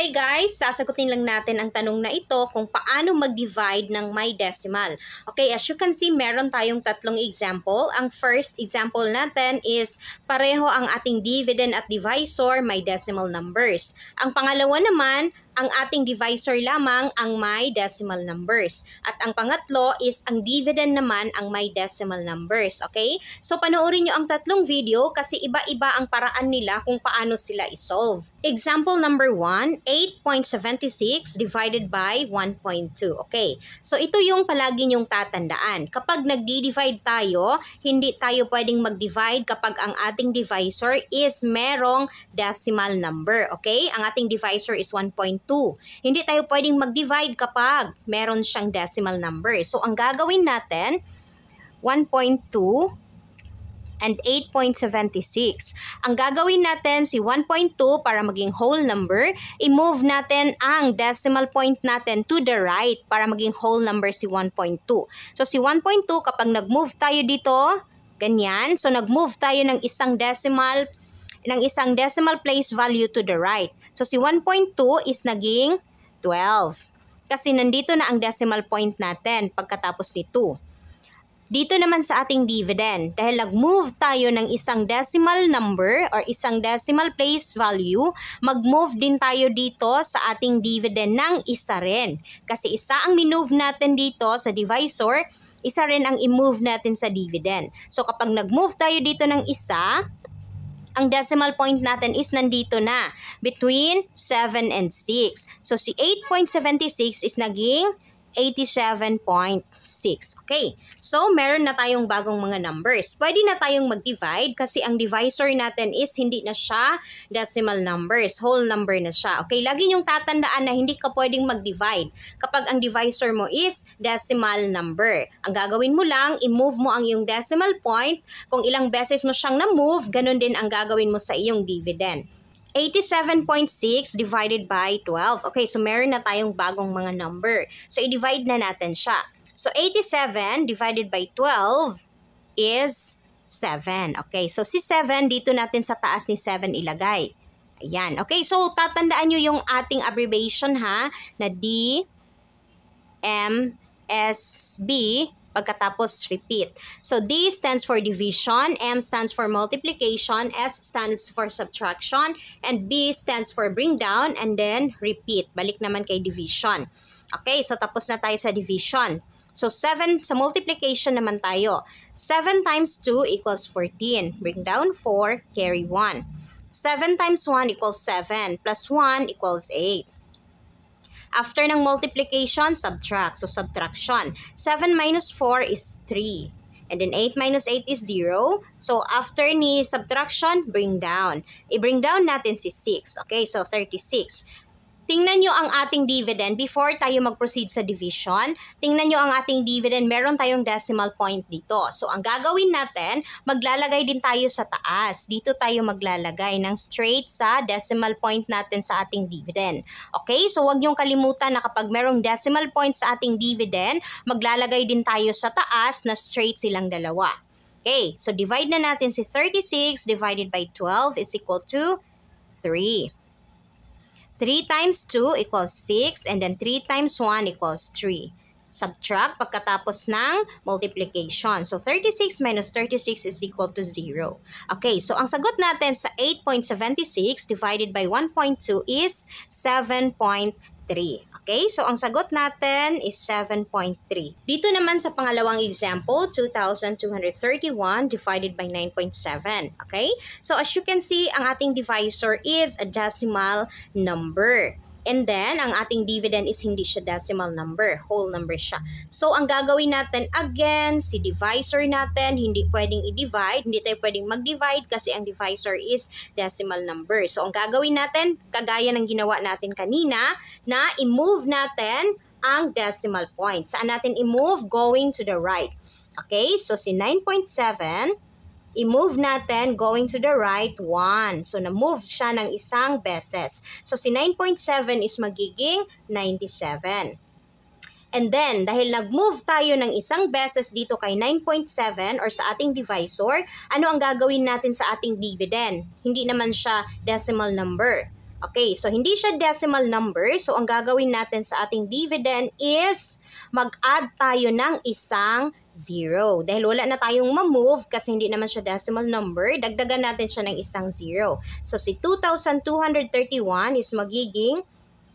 Okay guys, sasagutin lang natin ang tanong na ito kung paano mag-divide ng may decimal. Okay, as you can see, meron tayong tatlong example. Ang first example natin is pareho ang ating dividend at divisor may decimal numbers. Ang pangalawa naman, ang ating divisor lamang ang may decimal numbers. At ang pangatlo is ang dividend naman ang may decimal numbers. Okay? So panoorin nyo ang tatlong video kasi iba-iba ang paraan nila kung paano sila isolve. Example number 1, 8.76 divided by 1.2. Okay? So ito yung palagi nyong tatandaan. Kapag nagdi-divide tayo, hindi tayo pwedeng mag-divide kapag ang ating divisor is merong decimal number. Okay? Ang ating divisor is 1.2. Hindi tayo pwedeng mag-divide kapag meron siyang decimal number. So, ang gagawin natin, 1.2 and 8.76. Ang gagawin natin, si 1.2 para maging whole number, i-move natin ang decimal point natin to the right para maging whole number si 1.2. So, si 1.2, kapag nag-move tayo dito, ganyan. So, nag-move tayo ng isang decimal place value to the right. So, si 1.2 is naging 12. Kasi nandito na ang decimal point natin pagkatapos ni 2. Dito naman sa ating dividend, dahil nag-move tayo ng isang decimal number or isang decimal place value, mag-move din tayo dito sa ating dividend ng isa rin. Kasi isa ang minove natin dito sa divisor, isa rin ang i-move natin sa dividend. So, kapag nag-move tayo dito ng isa, ang decimal point natin is nandito na, between 7 and 6. So, si 8.76 is naging 87.6. Okay, so meron na tayong bagong mga numbers. Pwede na tayong mag-divide kasi ang divisor natin is hindi na siya decimal numbers, whole number na siya. Okay, lagi niyong tatandaan na hindi ka pwedeng mag-divide kapag ang divisor mo is decimal number. Ang gagawin mo lang, i-move mo ang iyong decimal point. Kung ilang beses mo siyang na-move, ganun din ang gagawin mo sa iyong dividend. 87.6 divided by 12. Okay, so meron na tayong bagong mga number. So, i-divide na natin siya. So, 87 divided by 12 is 7. Okay, so si 7, dito natin sa taas ni 7 ilagay. Ayan. Okay, so tatandaan nyo yung ating abbreviation ha, na D, M, S, B, pagkatapos repeat. So, D stands for division, M stands for multiplication, S stands for subtraction, and B stands for bring down, and then repeat. Balik naman kay division. Okay, so tapos na tayo sa division. So, 7 sa multiplication naman tayo. 7 times 2 equals 14. Bring down 4, carry 1. 7 times 1 equals 7, plus 1 equals 8. After ng multiplication, subtract. So, subtraction. 7 minus 4 is 3. And then 8 minus 8 is 0. So, after ni subtraction, bring down. I-bring down natin si 6. Okay, so 36. Tingnan nyo ang ating dividend before tayo mag-proceed sa division. Tingnan nyo ang ating dividend. Meron tayong decimal point dito. So, ang gagawin natin, maglalagay din tayo sa taas. Dito tayo maglalagay ng straight sa decimal point natin sa ating dividend. Okay? So, huwag nyong kalimutan na kapag merong decimal point sa ating dividend, maglalagay din tayo sa taas na straight silang dalawa. Okay? So, divide na natin si 36 divided by 12 is equal to 3. 3 times 2 equals 6, and then 3 times 1 equals 3. Subtract pagkatapos ng multiplication. So, 36 minus 36 is equal to 0. Okay, so ang sagot natin sa 8.76 divided by 1.2 is 7.3. Okay, so ang sagot natin is 7.3. Dito naman sa pangalawang example, 2,231 divided by 9.7. Okay, so as you can see, ang ating divisor is a decimal number. And then, ang ating dividend is hindi siya decimal number, whole number siya. So, ang gagawin natin, again, si divisor natin, hindi pwedeng i-divide, hindi tayo pwedeng mag-divide kasi ang divisor is decimal number. So, ang gagawin natin, kagaya ng ginawa natin kanina, na i-move natin ang decimal point. Saan natin i-move? Going to the right. Okay, so si 9.7, i-move natin going to the right 1. So, na-move siya ng isang beses. So, si 9.7 is magiging 97. And then, dahil nag-move tayo ng isang beses dito kay 9.7 or sa ating divisor, ano ang gagawin natin sa ating dividend? Hindi naman siya decimal number. Okay, so hindi siya decimal number. So ang gagawin natin sa ating dividend is mag-add tayo ng isang 0. Dahil wala na tayong ma-move kasi hindi naman siya decimal number, dagdagan natin siya ng isang 0. So si 2,231 is magiging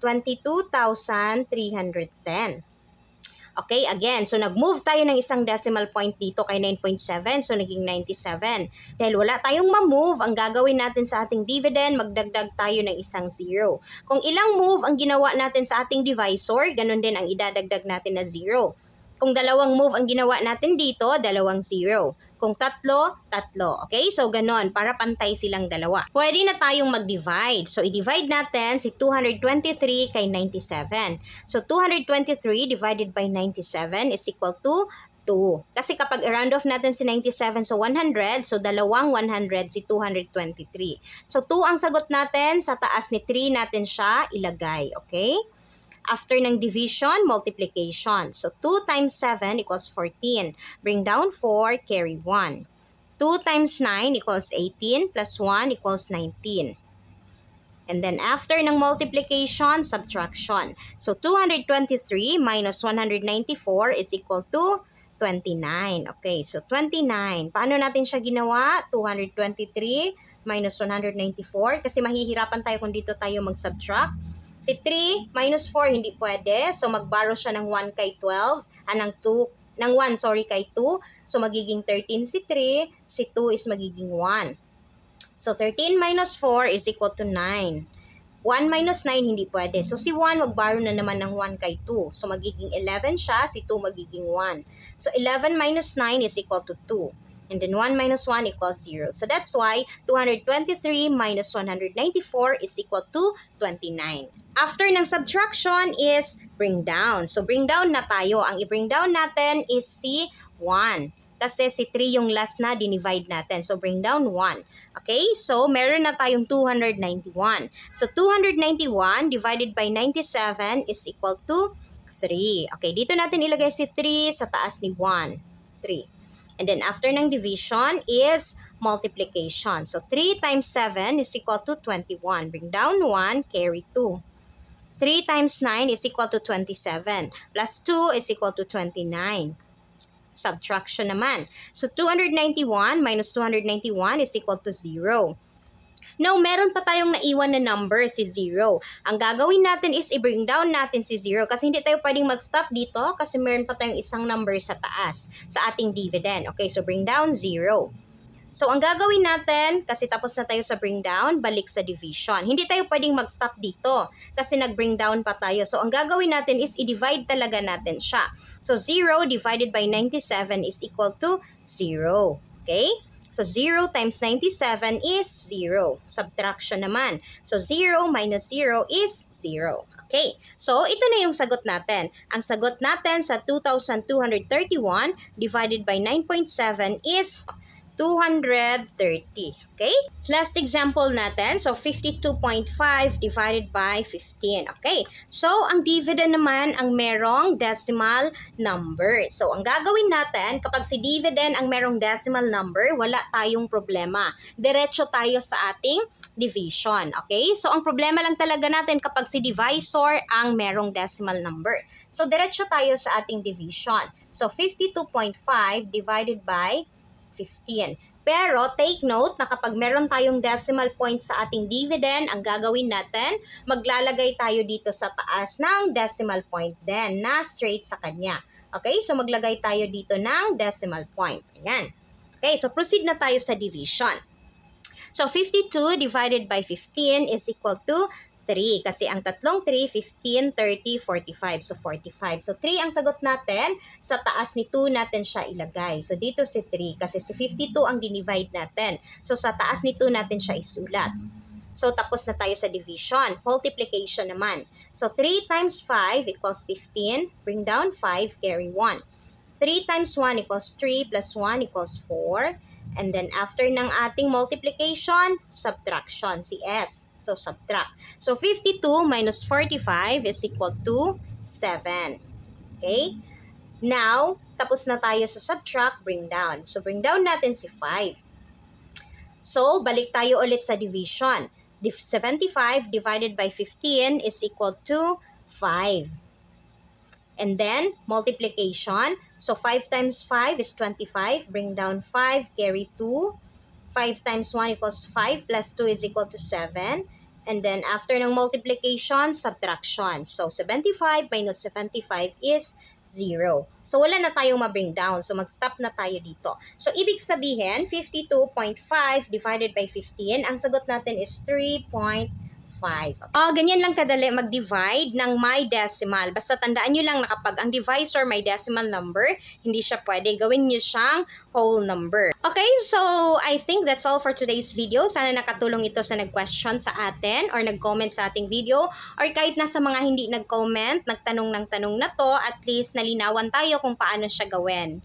22,310. Okay, again, so nag-move tayo ng isang decimal point dito kay 9.7, so naging 97. Dahil wala tayong ma-move, ang gagawin natin sa ating dividend, magdagdag tayo ng isang 0. Kung ilang move ang ginawa natin sa ating divisor, ganun din ang idadagdag natin na 0. Kung dalawang move ang ginawa natin dito, dalawang 0. Kung tatlo, tatlo. Okay? So, ganon. Para pantay silang dalawa. Pwede na tayong mag-divide. So, i-divide natin si 223 kay 97. So, 223 divided by 97 is equal to 2. Kasi kapag i-round off natin si 97 so 100, so dalawang 100 si 223. So, 2 ang sagot natin. Sa taas ni 3 natin siya ilagay. Okay? After ng division, multiplication. So, 2 times 7 equals 14. Bring down 4, carry 1. 2 times 9 equals 18, plus 1 equals 19. And then, after ng multiplication, subtraction. So, 223 minus 194 is equal to 29. Okay, so 29. Paano natin siya ginawa? 223 minus 194. Kasi mahihirapan tayo kung dito tayo mag-subtract. Si 3 minus 4 hindi pwede. So mag-borrow siya ng 1 kay 12. Ng 1 kay 2. So magiging 13 si 3. Si 2 is magiging 1. So 13 minus 4 is equal to 9. 1 minus 9 hindi pwede. So si 1 mag-borrow na naman ng 1 kay 2. So magiging 11 siya. Si 2 magiging 1. So 11 minus 9 is equal to 2. And then 1 minus 1 equals 0. So that's why 223 minus 194 is equal to 29. After ng subtraction is bring down. So bring down na tayo. Ang i-bring down natin is si 1. Kasi si 3 yung last na dinivide natin. So bring down 1. Okay? So meron na tayong 291. So 291 divided by 97 is equal to 3. Okay, dito natin ilagay si 3 sa taas ni 1. 3. And then after ng division is multiplication. So 3 times 7 is equal to 21. Bring down 1, carry 2. 3 times 9 is equal to 27. Plus 2 is equal to 29. Subtraction naman. So 291 minus 291 is equal to 0. Now, meron pa tayong naiwan na number, si 0. Ang gagawin natin is i-bring down natin si 0 kasi hindi tayo pwedeng mag-stop dito kasi meron pa tayong isang number sa taas sa ating dividend. Okay, so bring down 0. So, ang gagawin natin, kasi tapos na tayo sa bring down, balik sa division. Hindi tayo pwedeng mag-stop dito kasi nag-bring down pa tayo. So, ang gagawin natin is i-divide talaga natin siya. So, 0 divided by 97 is equal to 0. Okay? So, 0 times 97 is 0. Subtraction naman. So, 0 minus 0 is 0. Okay. So, ito na yung sagot natin. Ang sagot natin sa 2,231 divided by 9.7 is 230. Okay? Last example natin. So, 52.5 divided by 15. Okay? So, ang dividend naman ang merong decimal number. So, ang gagawin natin, kapag si dividend ang merong decimal number, wala tayong problema. Diretso tayo sa ating division. Okay? So, ang problema lang talaga natin kapag si divisor ang merong decimal number. So, diretso tayo sa ating division. So, 52.5 divided by 15. Pero take note na kapag meron tayong decimal point sa ating dividend, ang gagawin natin, maglalagay tayo dito sa taas ng decimal point din na straight sa kanya. Okay, so maglagay tayo dito ng decimal point. Ayan. Okay, so proceed na tayo sa division. So 52 divided by 15 is equal to 3. Kasi ang tatlong 3, 15, 30, 45. So 45. So 3 ang sagot natin. Sa taas ni 2 natin siya ilagay. So dito si 3. Kasi si 52 ang dinivide natin. So sa taas ni 2 natin siya isulat. So tapos na tayo sa division. Multiplication naman. So 3 times 5 equals 15. Bring down 5, carry 1. 3 times 1 equals 3 plus 1 equals 4. And then after ng ating multiplication, subtraction, si S. So subtract. So 52 minus 45 is equal to 7. Okay? Now, tapos na tayo sa subtract, bring down. So bring down natin si 5. So balik tayo ulit sa division. 75 divided by 15 is equal to 5. And then, multiplication. So, 5 times 5 is 25. Bring down 5, carry 2. 5 times 1 equals 5 plus 2 is equal to 7. And then, after ng multiplication, subtraction. So, 75 minus 75 is 0. So, wala na tayong ma-bring down. So, mag-stop na tayo dito. So, ibig sabihin, 52.5 divided by 15, ang sagot natin is 3.5. Ganyan lang kadali mag-divide ng may decimal. Basta tandaan nyo lang na kapag ang divisor may decimal number, hindi siya pwede. Gawin nyo siyang whole number. Okay, so I think that's all for today's video. Sana nakatulong ito sa nag-question sa atin or nag-comment sa ating video, or kahit na sa mga hindi nag-comment, nagtanong ng tanong na to, at least nalinawan tayo kung paano siya gawin.